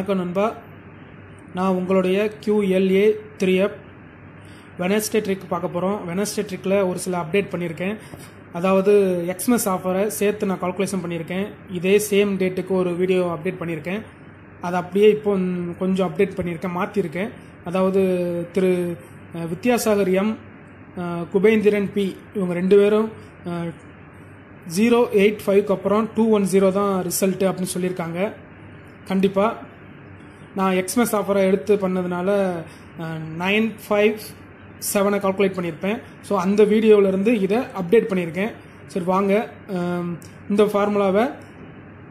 வணக்கம் நண்பா. நான் உங்களுடைய QLA 3F வெனஸ்டே ட்ரிக் பார்க்க போகிறோம். வெனஸ்டே ட்ரிக்கில் ஒரு சில அப்டேட் பண்ணியிருக்கேன். அதாவது எக்ஸ்மஸ் ஆஃபரை சேர்த்து நான் கால்குலேஷன் பண்ணியிருக்கேன். இதே சேம் டேட்டுக்கு ஒரு வீடியோ அப்டேட் பண்ணியிருக்கேன். அதை அப்படியே இப்போ கொஞ்சம் அப்டேட் பண்ணியிருக்கேன், மாற்றிருக்கேன். அதாவது திரு வித்யாசாகர் எம், குபேந்திரன் பி, இவங்க ரெண்டு பேரும் 085க்கு அப்புறம் 210 தான் ரிசல்ட்டு அப்படின்னு சொல்லியிருக்காங்க. கண்டிப்பாக நான் எக்ஸ்மஸ் ஆஃபரை எடுத்து பண்ணதுனால 957 கால்குலேட் பண்ணியிருப்பேன். ஸோ அந்த வீடியோவிலேருந்து இதை அப்டேட் பண்ணியிருக்கேன். சரி வாங்க இந்த ஃபார்முலாவை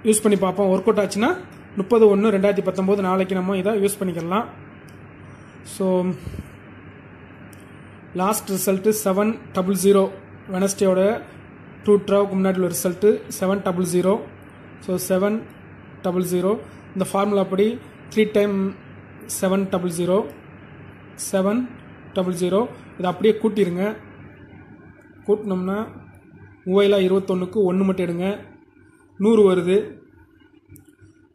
யூஸ் பண்ணி பார்ப்போம். ஒர்க் அவுட் ஆச்சுன்னா 30/1/2019 நாளைக்கு நம்ம இதை யூஸ் பண்ணிக்கலாம். So last result 700. வெனஸ்டேயோட ட்ரூத் ட்ராவுக்கு முன்னாடி உள்ள ரிசல்ட்டு 700. ஸோ 700 இந்த ஃபார்முலா படி 3 டைம் 700 இதை அப்படியே கூட்டிடுங்க. கூட்டினோம்னா 21க்கு 1 மட்டும் எடுங்க, 100 வருது.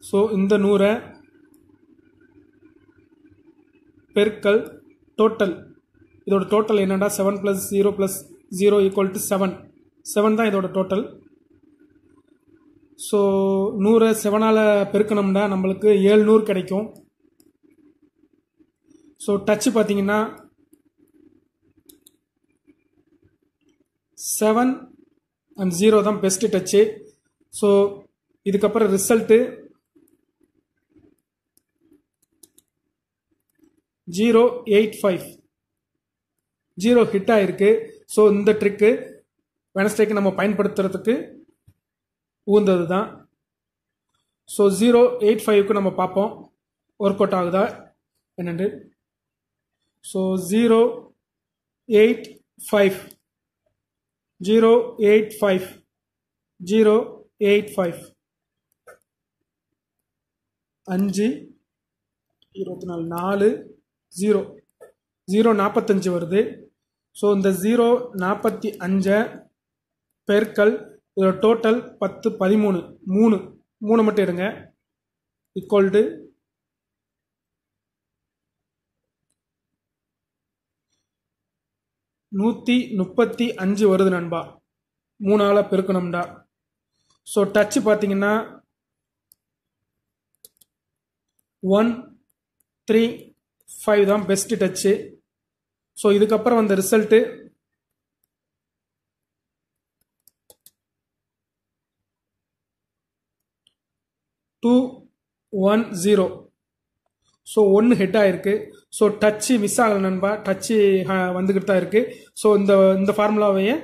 ஸோ இந்த 100 பெருக்கல் டோட்டல், இதோட டோட்டல் என்னடா 7 + 0 + 0 = 7 தான் இதோட டோட்டல். ஸோ 100 7ஆல் பெருக்கணும்னா நம்மளுக்கு 700 கிடைக்கும். ஸோ டச்சு பார்த்தீங்கன்னா 7 and 0 தான் பெஸ்ட்டு டச்சு. ஸோ இதுக்கப்புறம் ரிசல்ட்டு 085 0 ஹிட் ஆகிருக்கு. ஸோ இந்த ட்ரிக்கு வெனஸ்டேக்கு நம்ம பயன்படுத்துறதுக்கு ஊந்தது தான். ஸோ 085க்கு நம்ம பார்ப்போம் ஒர்க் அவுட் ஆகுதா என்னென்று. ஸோ 085 5 24 4 0 045 வருது. ஸோ இந்த 045 பெருக்கல் இதோட டோட்டல் 10 13 3 மட்டும் எடுங்க, ஈக்குவல் டு 135 வருது நண்பா, 3ஆல் பெருக்கணும்டா. ஸோ டச்சு பார்த்தீங்கன்னா 135 தான் பெஸ்ட் டச்சு. ஸோ இதுக்கப்புறம் வந்த ரிசல்ட்டு 210. ஸோ 1 ஹெட் ஆகிருக்கு. ஸோ டச்சு மிஸ் ஆகலை நண்பா, டச்சு வந்துக்கிட்டு தான் இருக்குது. ஸோ இந்த ஃபார்முலாவையே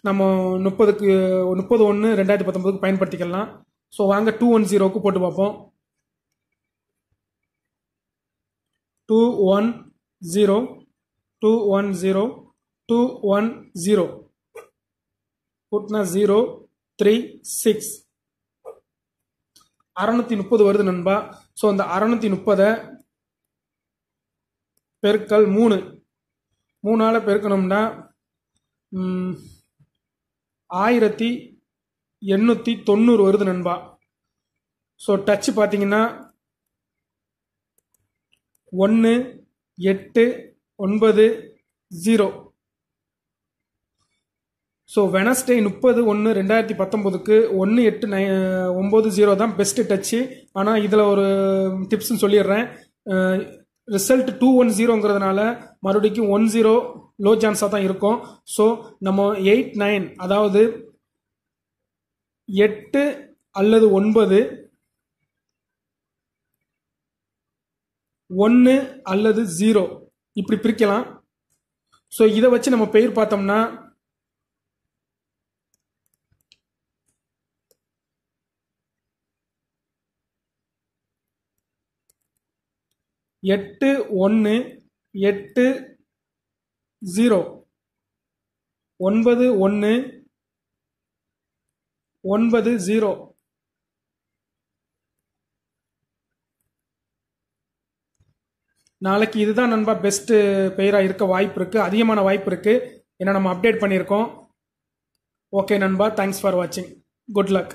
நம்ம 30/1/2019 பயன்படுத்திக்கலாம். ஸோ வாங்க 210க்கு போட்டு பார்ப்போம். 210 கூட்டினா 036 630 வருது நண்பா. ஸோ அந்த 630 பெருக்கல் 3ஆல் பெருக்கணும்னா 1890 வருது நண்பா. ஸோ டச்சு பார்த்தீங்கன்னா 1890. ஸோ வெனஸ்டே 30/1/2019க்கு 1890 தான் பெஸ்ட்டு டச்சு. ஆனால் இதில் ஒரு டிப்ஸ்ன்னு சொல்லிடுறேன். ரிசல்ட் 210ங்கிறதுனால மறுபடிக்கும் 10 லோ சான்ஸாக தான் இருக்கும். ஸோ நம்ம 89, அதாவது 8 அல்லது 9, 1 அல்லது 0 இப்படி பிரிக்கலாம். ஸோ இதை வச்சு நம்ம பெயர் பார்த்தோம்னா 8180 9190. நாளைக்கு இதுதான் நண்பா பெஸ்ட்டு பெயராக இருக்க வாய்ப்பு இருக்குது, அதிகமான வாய்ப்பு இருக்குது. ஏன்னா நம்ம அப்டேட் பண்ணியிருக்கோம். ஓகே நண்பா, தேங்க்ஸ் ஃபார் வாட்சிங். Good luck.